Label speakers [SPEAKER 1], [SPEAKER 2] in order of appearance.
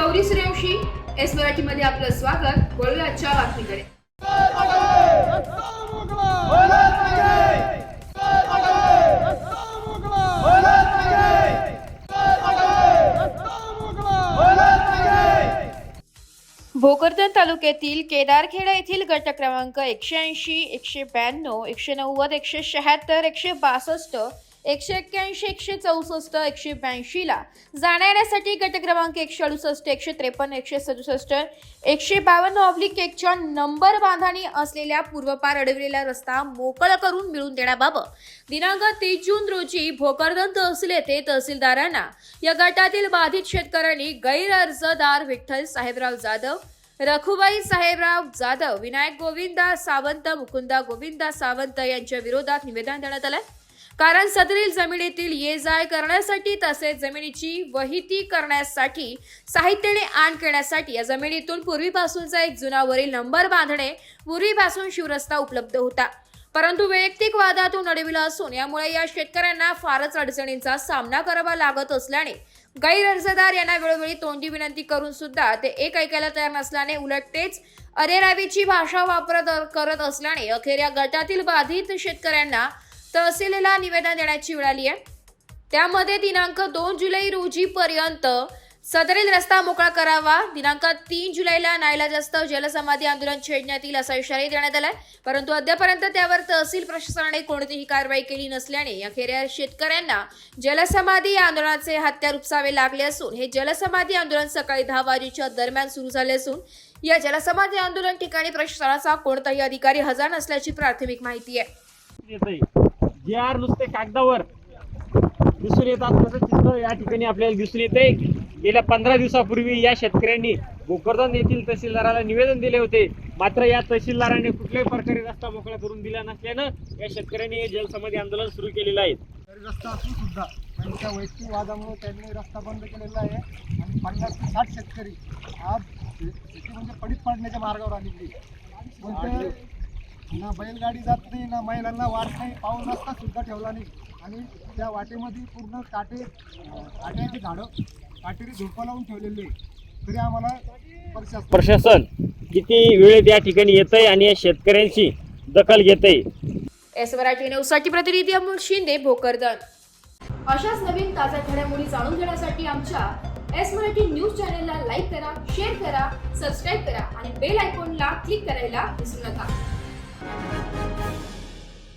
[SPEAKER 1] Gauri Suryavanshi S मराठीमध्ये आपलं स्वागत। वळूया आजच्या बातमीकडे। भोकरदन तालुक्यातील केदारखेडा येथील गट क्रमांक 180, 192, 190, 176, 162, 181, 164, 182 ला जाण्यासाठी गट क्रमांक 168, 153, 167, 152/1 च्या नंबर बांधणी असलेल्या पूर्वपार अडविलेला रस्ता मोकळा करून मिळवून देण्याबाबत दिनांक 30 जून रोजी भोकरदन तहसील येथे तहसीलदारांना या गटातील बाधित शेतकऱ्यांनी गैरअर्जदार विठ्ठल साहेबराव जाधव, रखुबाई साहेबराव जाधव, विनायक गोविंदा सावंत, मुकुंदा गोविंदा सावंत यांच्या विरोधात निवेदन देण्यात आले। कारण सदरील जमिनीतील ये जाय करण्यासाठी तसेच जमिनीची वहिती करण्यासाठी साहित्याने आण करण्यासाठी या जमिनीतून पूर्वीपासूनचा एक जुना वरील नंबर बांधणे पूर्वीपासून शिवरस्ता उपलब्ध होता, परंतु वैयक्तिक वादातून अडविला असून यामुळे या शेतकऱ्यांना फारच अडचणींचा सामना करावा लागत असल्याने गैरअर्जदार यांना वेळोवेळी तोंडी विनंती करून सुद्धा ते एक ऐकायला तयार नसल्याने उलट तेच अरेरावीची भाषा करत असल्याने अखेर या गटातील बाधित शेतकऱ्यांना तहसीलला निवेदन देण्याची वेळ आली आहे। त्यामध्ये दिनांक 2 जुलै रोजी पर्यंत सदरील रस्ता मोकळा करावा, दिनांक 3 जुलैला नाईलाजास्तव जलसमाधी आंदोलन छेडण्यात येईल असा इशारा देण्यात आलाय, परंतु अद्यापर्यंत त्यावर तहसील प्रशासनाने कोणतीही कारवाई केली नसल्याने अखेर या शेतकऱ्यांना जलसमाधी आंदोलनाचे हत्यार उपसावे लागले असून हे जलसमाधी आंदोलन सकाळी 10 वाजेच्या दरम्यान सुरू झाले असून या जलसमाधी आंदोलन ठिकाणी प्रशासनाचा कोणताही अधिकारी हजर नसल्याची प्राथमिक माहिती आहे।
[SPEAKER 2] जे आर नुसते कागदावर दिसून येतात तसं चित्र या ठिकाणी आपल्याला दिसून येते। गेल्या 15 दिवसापूर्वी या शेतकऱ्यांनी भोकरदन येथील तहसीलदाराला निवेदन दिले होते, मात्र या तहसीलदाराने कुठल्याही प्रकारे रस्ता मोकळा करून दिला नसल्यानं या शेतकऱ्यांनी हे जलसमाधी आंदोलन सुरू केलेलं आहे।
[SPEAKER 3] रस्ता असून सुद्धा त्यांच्या वैयक्तिक वादामुळे त्यांनी रस्ता बंद केलेला आहे आणि 50 ते 60 शेतकरी आज शेती म्हणजे पडीत पडण्याच्या मार्गावर आलेली आहे। ना बैलगाडी जात नाही, ना महिलांना वाट नाही, पाऊस रस्ता सुद्धा ठेवला नाही आणि त्या वाटेमध्ये पूर्ण काट्याची झाडं काटेरी झोपा लावून ठेवलेली आहे। तरी आम्हाला
[SPEAKER 2] प्रशासन किती वेळेत या ठिकाणी येतंय आणि या शेतकऱ्यांची दखल घेतंय।
[SPEAKER 1] एस मराठी न्यूजसाठी प्रतिनिधी अमोल शिंदे, भोकरदन। अशाच नवीन ताज्या घडामोडी जाणून घेण्यासाठी आमच्या एस मराठी न्यूज चॅनलला लाईक करा, शेअर करा, सबस्क्राईब करा आणि बेल आयकॉनला क्लिक करायला विसरू नका।